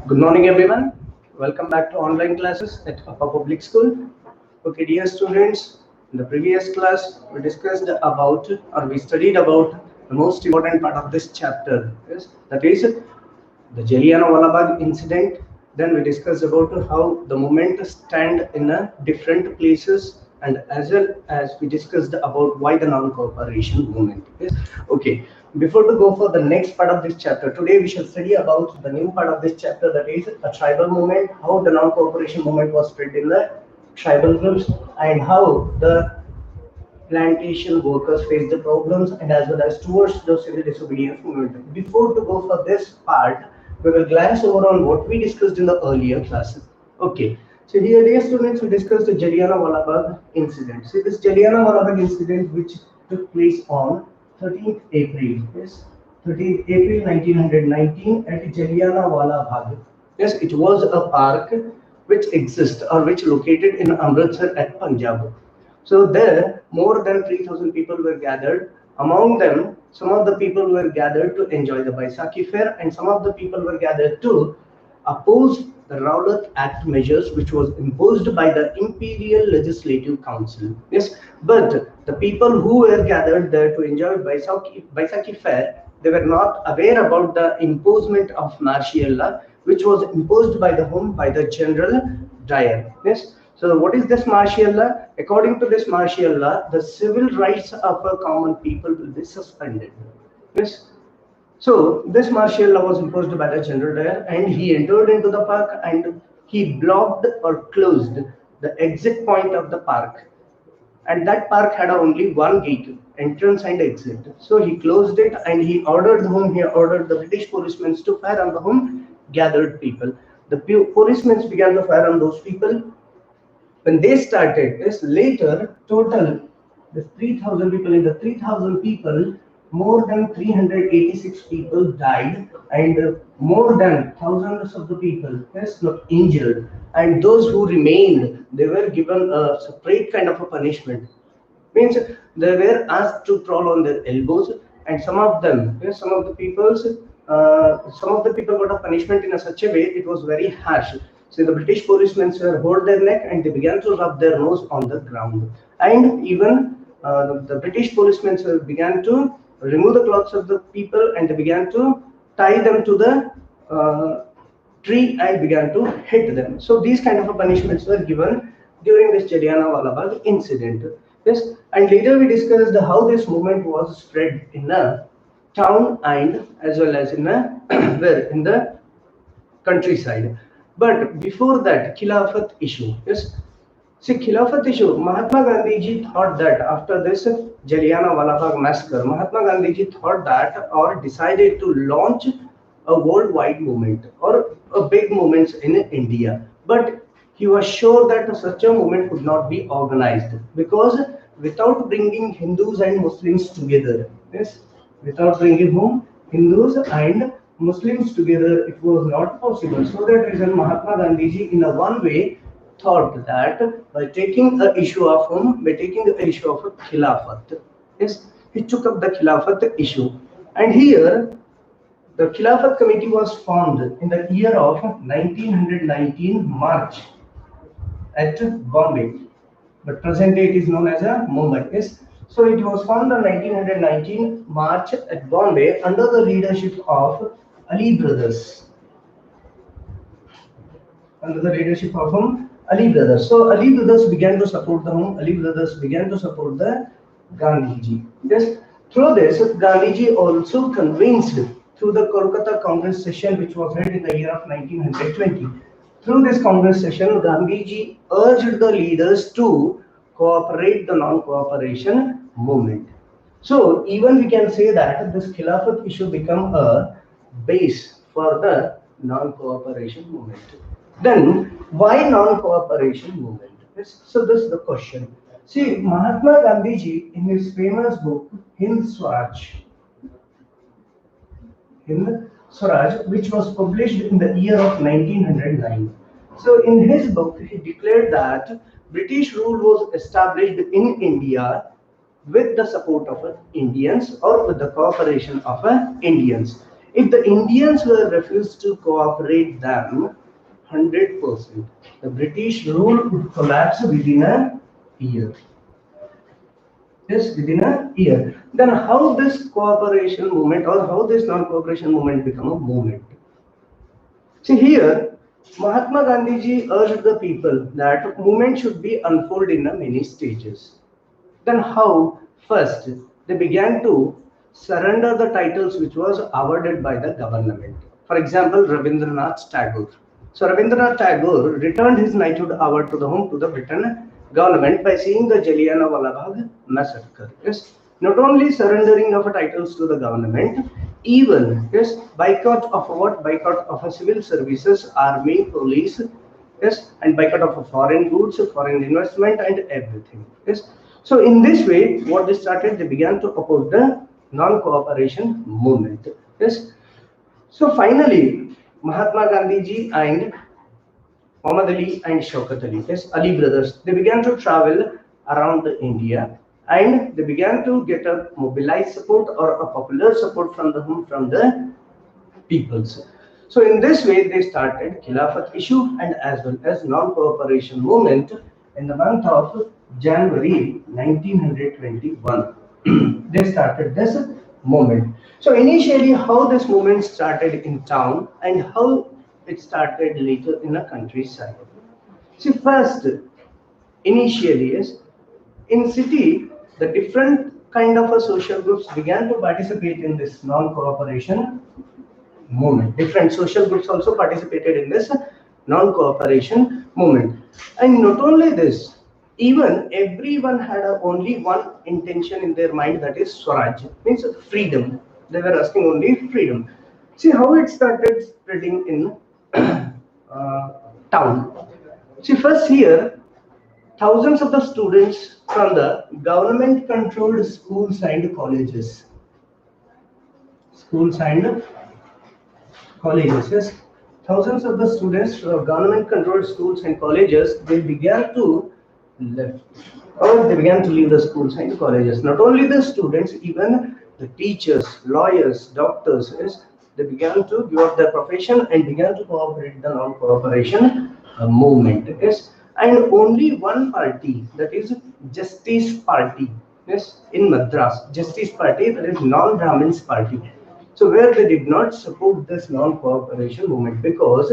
Good morning, everyone. Welcome back to online classes at APPA Public School. Okay, dear students, in the previous class, we discussed about or we studied about the most important part of this chapter. Yes, that is the Jallianwala Bagh incident. Then we discussed about how the movement stand in different places, and as well as we discussed about why the non-cooperation movement. Yes, okay. Before to go for the next part of this chapter, today we shall study about the new part of this chapter, that is a tribal movement, how the non-cooperation movement was spread in the tribal groups, and how the plantation workers face the problems, and as well as towards the civil disobedience movement. Before to go for this part, we will glance over on what we discussed in the earlier classes. Okay, so here, dear students, we discussed the Jallianwala Bagh incident. See, this Jallianwala Bagh incident, which took place on 13th April, yes, 13th April 1919 at Jallianwala Bagh. Yes, it was a park which exists or which located in Amritsar at Punjab. So there, more than 3,000 people were gathered. Among them, some of the people were gathered to enjoy the Baisakhi fair, and some of the people were gathered to oppose the Rowlatt Act measures, which was imposed by the Imperial Legislative Council. Yes, but the people who were gathered there to enjoy Baisakhi fair, they were not aware about the imposement of martial law, which was imposed by the General Dyer. Yes. So what is this martial law? According to this martial law, the civil rights of a common people will be suspended. Yes. So this martial law was imposed by the General Dyer, and he entered into the park and he blocked or closed the exit point of the park. And that park had only one gate, entrance and exit. So he closed it and he ordered the British policemen to fire on the gathered people. The policemen began to fire on those people. When they started this, later total the 3,000 people, in the 3,000 people, more than 386 people died, and more than thousands of the people got injured, and those who remained, they were given a separate kind of a punishment. Means they were asked to crawl on their elbows, and some of them, some of the people got a punishment in such a way it was very harsh. So the British policemen hold their neck and they began to rub their nose on the ground. And even the British policemen began to remove the clothes of the people and they began to tie them to the tree and began to hit them. So these kind of punishments were given during this Jallianwala Bagh incident. Yes, and later we discussed how this movement was spread in the town and as well as in the where in the countryside. But before that, Khilafat issue. Yes, see, Khilafat issue. Mahatma Gandhi ji thought that after this Jallianwala Bagh massacre, Mahatma Gandhi ji thought that or decided to launch a worldwide movement or a big movement in India. But he was sure that such a movement could not be organized because without bringing Hindus and Muslims together, yes, without bringing whom? Hindus and Muslims together, it was not possible. So that reason Mahatma Gandhi ji in a one way thought that by taking the issue of Khilafat, yes, he took up the Khilafat issue. And here the Khilafat committee was formed in the year of 1919 March at Bombay. But present date is known as a Mumbai. Yes. So it was formed on 1919 March at Bombay under the leadership of Ali brothers. Under the leadership of Ali brothers. So Ali brothers began to support the Gandhiji. Yes. Through this, Gandhiji also convinced through the Kolkata Congress session, which was held in the year of 1920. Through this Congress session, Gandhiji urged the leaders to cooperate the non-cooperation movement. So even we can say that this Khilafat issue become a base for the non-cooperation movement. Then why non-cooperation movement? Yes, so this is the question. See, Mahatma Gandhiji in his famous book Hind Swaraj, which was published in the year of 1909. So in his book, he declared that British rule was established in India with the support of Indians or with the cooperation of Indians. If the Indians were refused to cooperate them 100%, the British rule would collapse within a year. Yes, within a year. Then how this cooperation movement or how this non-cooperation movement become a movement? See here, Mahatma Gandhi ji urged the people that movement should be unfolded in many stages. Then how? First, they began to surrender the titles which was awarded by the government. For example, Rabindranath Tagore. So Rabindranath Tagore returned his knighthood award to the home to the Britain government by seeing the Jallianwala Bagh massacre. Yes, not only surrendering of titles to the government, even yes, boycott of what? Boycott of a civil services, army, police, yes, and boycott of foreign goods, foreign investment, and everything. Yes. So in this way, what they started, they began to oppose the non-cooperation movement. Yes. So finally, Mahatma Gandhi ji and Muhammad Ali and Shaukat Ali, yes, Ali brothers, they began to travel around India and they began to get a mobilized support or a popular support from the peoples. So in this way, they started Khilafat issue and as well as non-cooperation movement in the month of January 1921. They started this movement. So initially, how this movement started in town and how it started later in a countryside. See, first, initially, yes, in city, the different kind of a social groups began to participate in this non-cooperation movement. Different social groups also participated in this non-cooperation movement. And not only this, even everyone had only one intention in their mind, that is Swaraj, means freedom. They were asking only freedom. See how it started spreading in town. See, first here, thousands of the students from the government-controlled schools and colleges, yes. Thousands of the students from government-controlled schools and colleges, they began to left, or they began to leave the schools and colleges. Not only the students, even the teachers, lawyers, doctors, yes, they began to give up their profession and began to cooperate the non-cooperation movement. Yes, and only one party, that is Justice Party, yes, in Madras, Justice Party, that is non-Brahmins Party. So where they did not support this non-cooperation movement because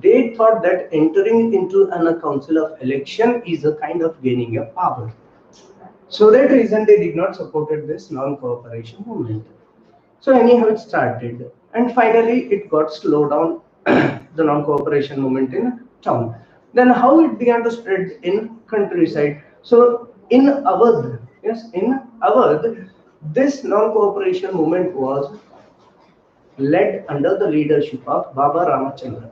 they thought that entering into a council of election is a kind of gaining a power. So that reason they did not support this non-cooperation movement. So anyhow it started and finally it got slowed down the non-cooperation movement in town. Then how it began to spread in countryside. So in Awadh, yes, in Awadh, this non-cooperation movement was led under the leadership of Baba Ramachandra.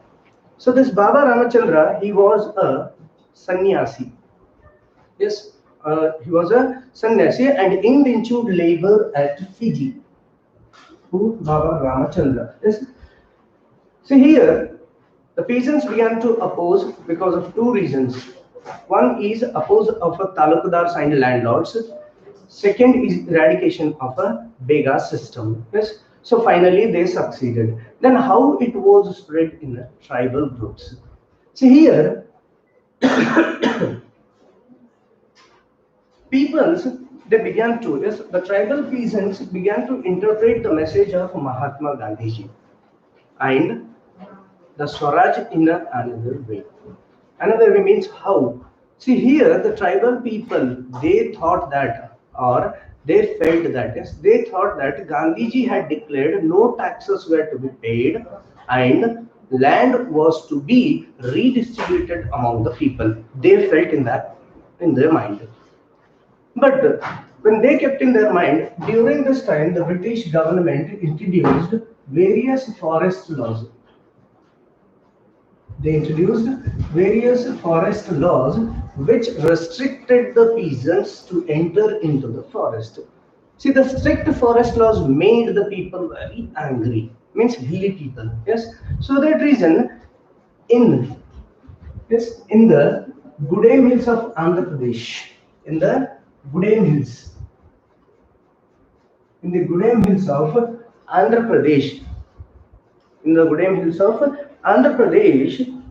So this Baba Ramachandra, he was a sannyasi. Yes, he was a sannyasi and indentured labor at Fiji. Who? Baba Ramachandra. Yes. See here, the peasants began to oppose because of two reasons. One is oppose of a talukdars and landlords. Second is eradication of a Bega system. Yes. So finally they succeeded. Then how it was spread in tribal groups. See here, peoples, they began to, yes, the tribal peasants began to interpret the message of Mahatma Gandhi ji and the Swaraj in another way. Another way means how? See here, the tribal people, they thought that, or they felt that, yes, they thought that Gandhiji had declared no taxes were to be paid and land was to be redistributed among the people. They felt in that, in their mind. But when they kept in their mind, during this time, the British government introduced various forest laws. They introduced various forest laws which restricted the peasants to enter into the forest. See, the strict forest laws made the people very angry, means hilly people. Yes, so that reason, in in the Gudem Hills of Andhra Pradesh, in the Gudem Hills, in the Gudem Hills of Andhra Pradesh, in the Gudem Hills of Andhra Pradesh,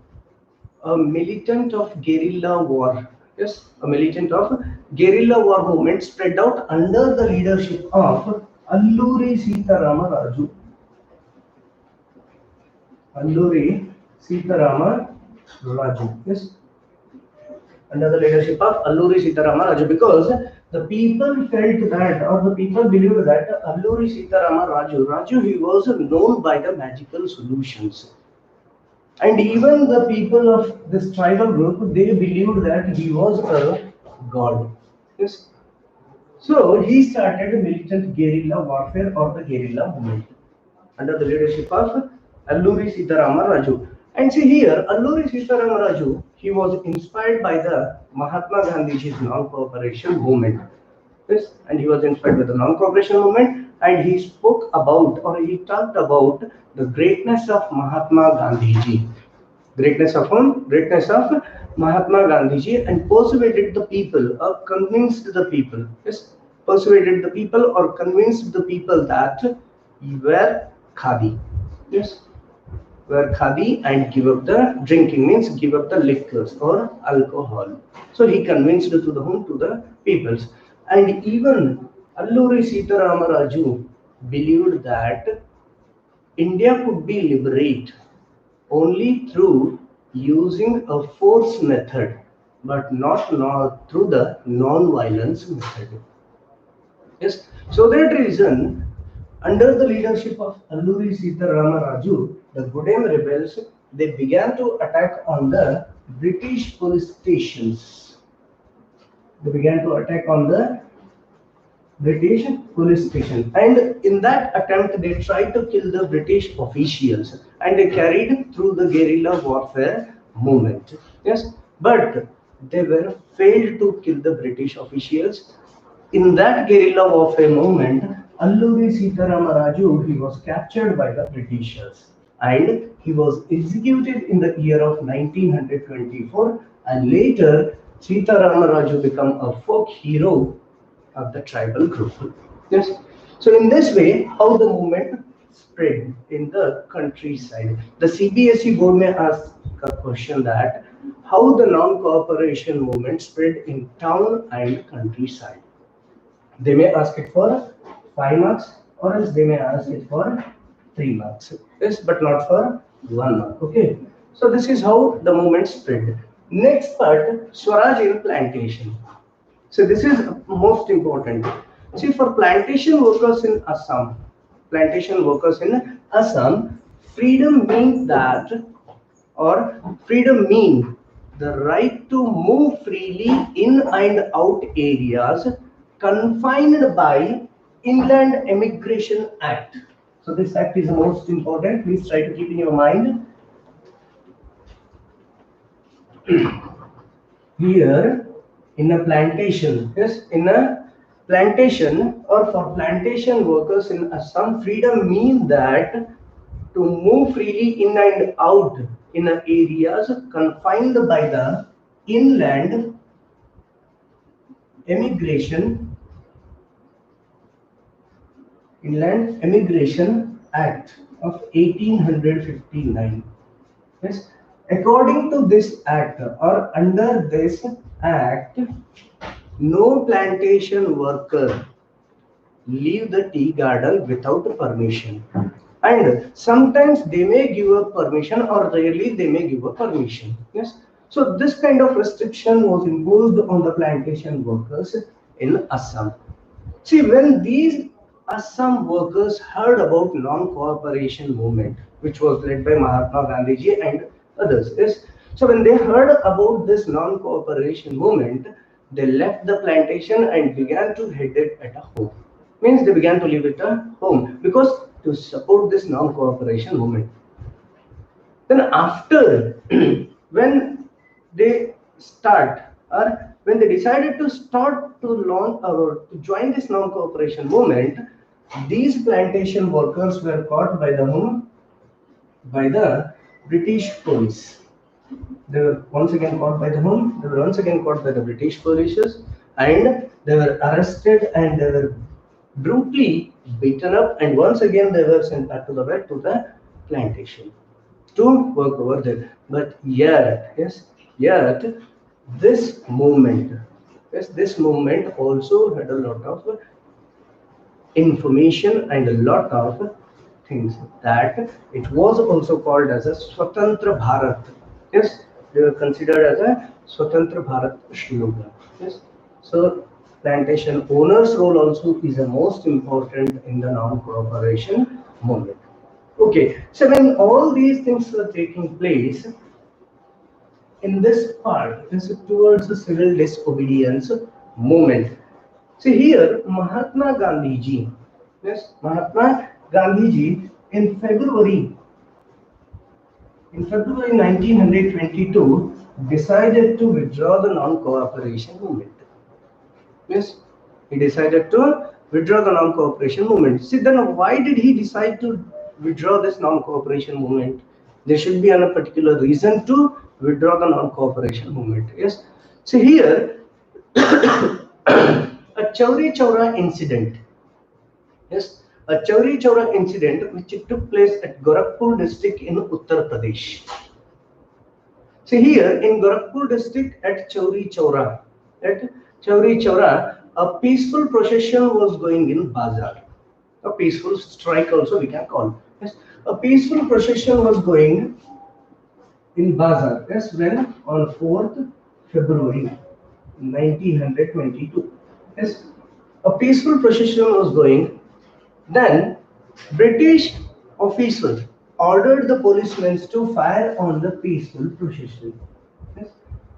a militant of guerrilla war. Yes, a militant of guerrilla war movement spread out under the leadership of Alluri Sitarama Raju. Alluri Sitarama Raju. Yes, under the leadership of Alluri Sitarama Raju, because the people felt that, or the people believed that Alluri Sitarama Raju, he was known by the magical solutions. And even the people of this tribal group, they believed that he was a god. Yes. So he started militant guerrilla warfare or the guerrilla movement under the leadership of Alluri Sitarama Raju. And see here, Alluri Sitarama Raju, he was inspired by the Mahatma Gandhiji's non-cooperation movement. Yes, and he was inspired by the non-cooperation movement, and he spoke about, or he talked about, the greatness of Mahatma Gandhiji. Greatness of whom? Greatness of Mahatma Gandhiji, and persuaded the people, or convinced the people. Yes, persuaded the people or convinced the people that you wear khadi. Yes, wear khadi and give up the drinking, means give up the liquors or alcohol. So he convinced to the whom? To the peoples. And even Alluri Sitarama Raju believed that India could be liberated only through using a force method, but not through the non-violence method. Yes, so that reason, under the leadership of Alluri Sitarama Raju, the Gudem rebels, they began to attack on the British police stations. They began to attack on the British police station, and in that attempt they tried to kill the British officials, and they carried through the guerrilla warfare movement. Yes, but they were failed to kill the British officials. In that guerrilla warfare movement, Alluri Sitarama Raju, he was captured by the Britishers, and he was executed in the year of 1924, and later Sitarama Raju became a folk hero of the tribal group. Yes. So in this way, how the movement spread in the countryside. The CBSE board may ask a question that how the non-cooperation movement spread in town and countryside. They may ask it for 5 marks, or else they may ask it for 3 marks. Yes, but not for 1 mark. Okay. So this is how the movement spread. Next part, Swaraj in plantation. So this is most important. See, for plantation workers in Assam, freedom means that, or freedom means the right to move freely in and out areas confined by Inland Immigration Act. So this act is the most important. Please try to keep in your mind. Here, in a plantation, yes, in a plantation, or for plantation workers in Assam, freedom means that to move freely in and out in areas confined by the Inland Immigration Act of 1859. Yes. According to this act, or under this act, no plantation worker leave the tea garden without permission. And sometimes they may give a permission, or rarely they may give a permission. Yes. So this kind of restriction was imposed on the plantation workers in Assam. See, when these Assam workers heard about non-cooperation movement, which was led by Mahatma Gandhiji and others, yes. So when they heard about this non-cooperation movement, they left the plantation and began to head it at a home. Means they began to live at a home, because to support this non-cooperation movement. Then after, when they start, or when they decided to start to launch or to join this non-cooperation movement, these plantation workers were caught by the whom? By the British police. They were once again caught by the whom? They were once again caught by the British police, and they were arrested and they were brutally beaten up, and once again they were sent back to the plantation to work over there. But yet, yes, yet this movement, yes, this movement also had a lot of information and a lot of things, that it was also called as a Swatantra Bharat. Yes, they were considered as a Swatantra Bharat slogan. Yes, so plantation owners' role also is the most important in the non-cooperation movement. Okay, so when all these things were taking place, in this part is towards the civil disobedience movement. See here, Mahatma Gandhi ji, yes, Mahatma Gandhi ji in February 1922 decided to withdraw the non-cooperation movement. Yes, he decided to withdraw the non-cooperation movement. See, then why did he decide to withdraw this non-cooperation movement? There should be a particular reason to withdraw the non-cooperation movement. Yes. See here, a Chauri Chaura incident. Yes, a Chauri Chaura incident which took place at Gorakhpur district in Uttar Pradesh. See here in Gorakhpur district at Chauri Chaura, a peaceful procession was going in Bazaar. A peaceful strike also we can call. Yes, a peaceful procession was going in Bazaar. Yes, when on 4th February 1922. Yes, a peaceful procession was going. Then British officers ordered the policemen to fire on the peaceful procession. Yes.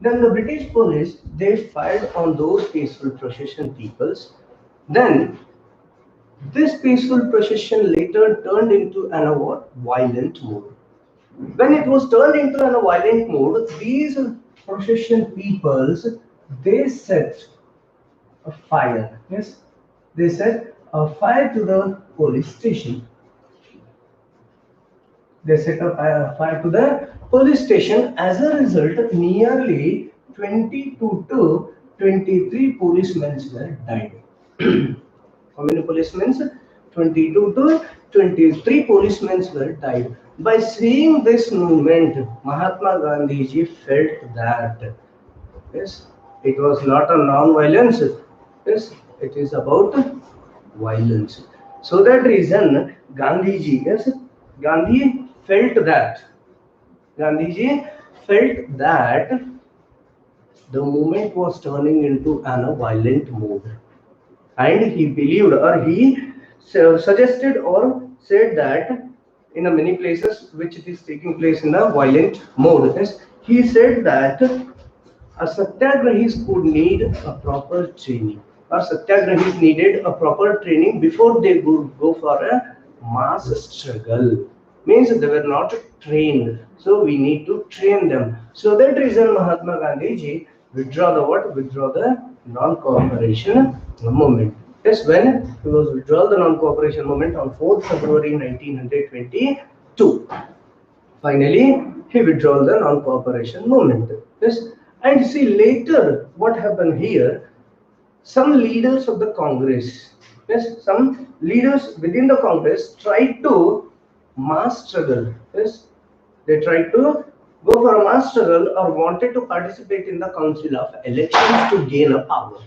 Then the British police, they fired on those peaceful procession peoples. Then this peaceful procession later turned into an violent mode. When it was turned into a violent mode, these procession peoples, they set a fire. Yes, they set a fire to the police station. They set up a fire to the police station. As a result, nearly 22 to 23 policemen were died. How many policemen? 22 to 23 policemen were died. By seeing this movement, Mahatma Gandhi ji felt that yes, it was not a non-violence. Yes, it is about violence. So that reason, Gandhi ji, yes, Gandhi felt that Gandhiji felt that the movement was turning into a violent mode, and he believed, or he suggested or said that in many places which it is taking place in a violent mode. Yes, he said that a satyagrahis would need a proper training, or satyagrahis needed a proper training before they would go for a mass struggle. Means they were not trained, so we need to train them. So that reason Mahatma Gandhi ji withdraw the what? Withdraw the non-cooperation movement. Yes, when he was withdraw the non-cooperation movement on 4th February 1922. Finally, he withdrew the non-cooperation movement. Yes, and see later what happened here. Some leaders of the Congress, yes, some leaders within the Congress tried to mass struggle. Yes, they tried to go for a mass struggle or wanted to participate in the Council of Elections to gain a power.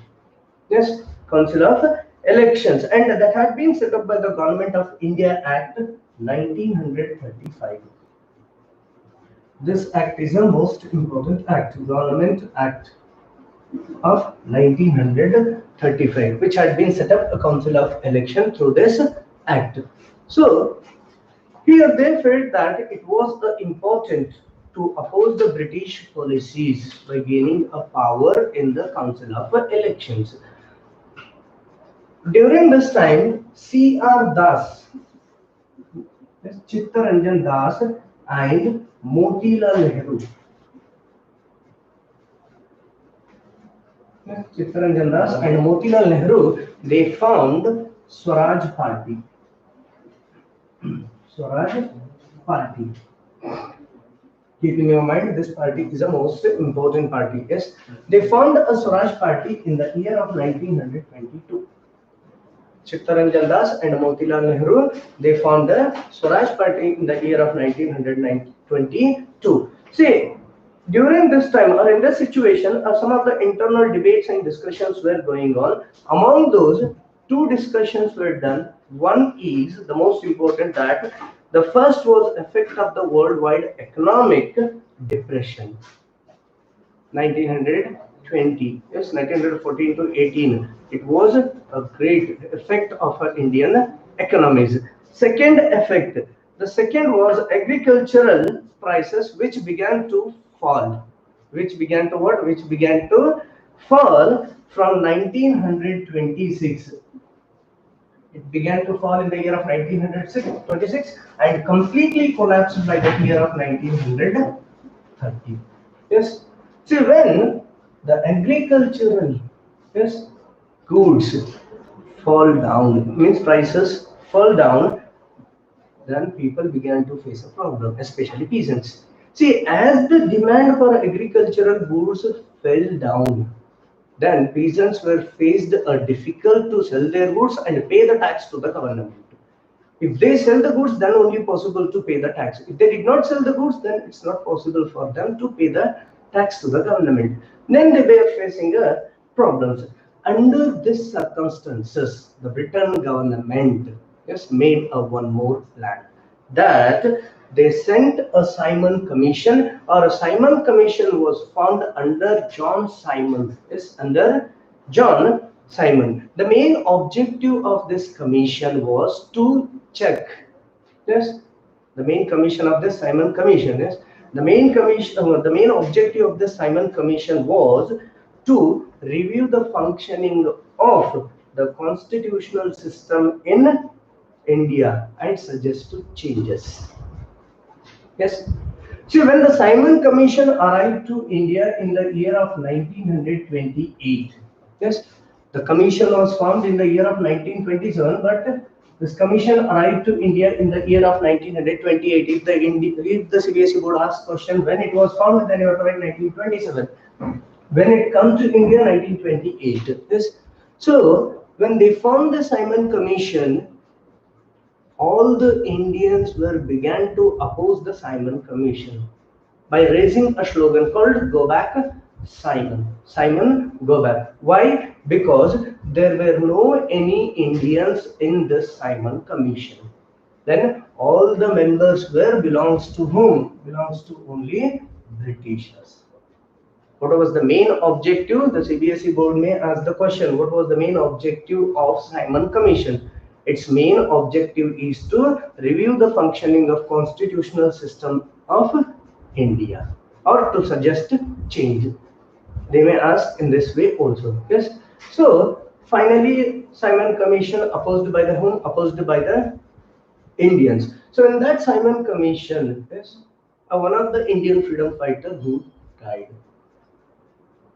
Yes, Council of Elections, and that had been set up by the Government of India Act 1935. This act is the most important act, Government Act of 1935, which had been set up a council of election through this act. So here they felt that it was important to oppose the British policies by gaining a power in the council of elections. During this time, C.R. Das, Chittaranjan Das, and Motilal Nehru. Chittaranjan Das and Motilal Nehru, they formed Swaraj Party. Swaraj Party. Keeping in mind, this party is the most important party. Yes, they formed a Swaraj Party in the year of 1922. Chittaranjan Das and Motilal Nehru, they formed the Swaraj Party in the year of 1922. See, during this time or in this situation, some of the internal debates and discussions were going on. Among those, two discussions were done. One is the most important, that the first was effect of the worldwide economic depression. 1920, yes, 1914 to 18. It was a great effect of our Indian economies. Second effect, the second was agricultural prices, which began to fall. Which began to what? Which began to fall from 1926. It began to fall in the year of 1926 and completely collapsed by the year of 1930. Yes. See, when the agricultural, yes, goods fall down, means prices fall down, then people began to face a problem, especially peasants. See, as the demand for agricultural goods fell down, then peasants were faced a difficult to sell their goods and pay the tax to the government. If they sell the goods, then only possible to pay the tax. If they did not sell the goods, then it's not possible for them to pay the tax to the government. Then they were facing problems. Under these circumstances, the Britain government, yes, made a one more plan, that they sent a Simon Commission, or a Simon Commission was formed under John Simon. Yes, under John Simon. The main objective of this commission was to check. Yes, the main commission of the Simon Commission. Yes, the main objective of the Simon Commission was to review the functioning of the constitutional system in India and suggest changes. Yes. See, when the Simon Commission arrived to India in the year of 1928, yes, the commission was formed in the year of 1927, but this commission arrived to India in the year of 1928. If the CBSE board asks question when it was formed, then you have to write 1927. When it comes to India, 1928. Yes. So when they formed the Simon Commission, all the Indians began to oppose the Simon Commission by raising a slogan called "Go Back, Simon." Simon, go back. Why? Because there were no any Indians in this Simon Commission. Then all the members belongs to whom? Belongs to only Britishers. What was the main objective? The CBSE board may ask the question, what was the main objective of Simon Commission? Its main objective is to review the functioning of constitutional system of India, or to suggest change. They may ask in this way also. Yes. So finally, Simon Commission opposed by the whom? Opposed by the Indians. So in that Simon Commission, yes, one of the Indian freedom fighters who died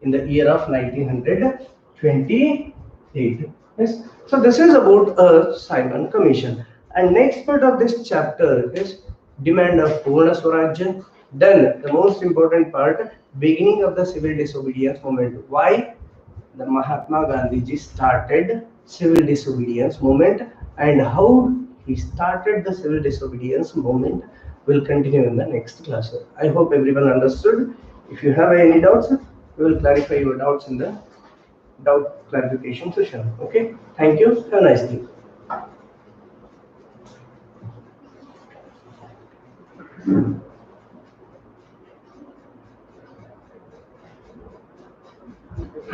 in the year of 1928. Yes. So this is about a Simon Commission. And next part of this chapter is demand of Purna Swarajya. Then the most important part, beginning of the civil disobedience movement. Why the Mahatma Gandhi started civil disobedience movement and how he started the civil disobedience movement will continue in the next class. I hope everyone understood. If you have any doubts, we will clarify your doubts in the doubt clarification session. Okay, thank you. Have a nice day.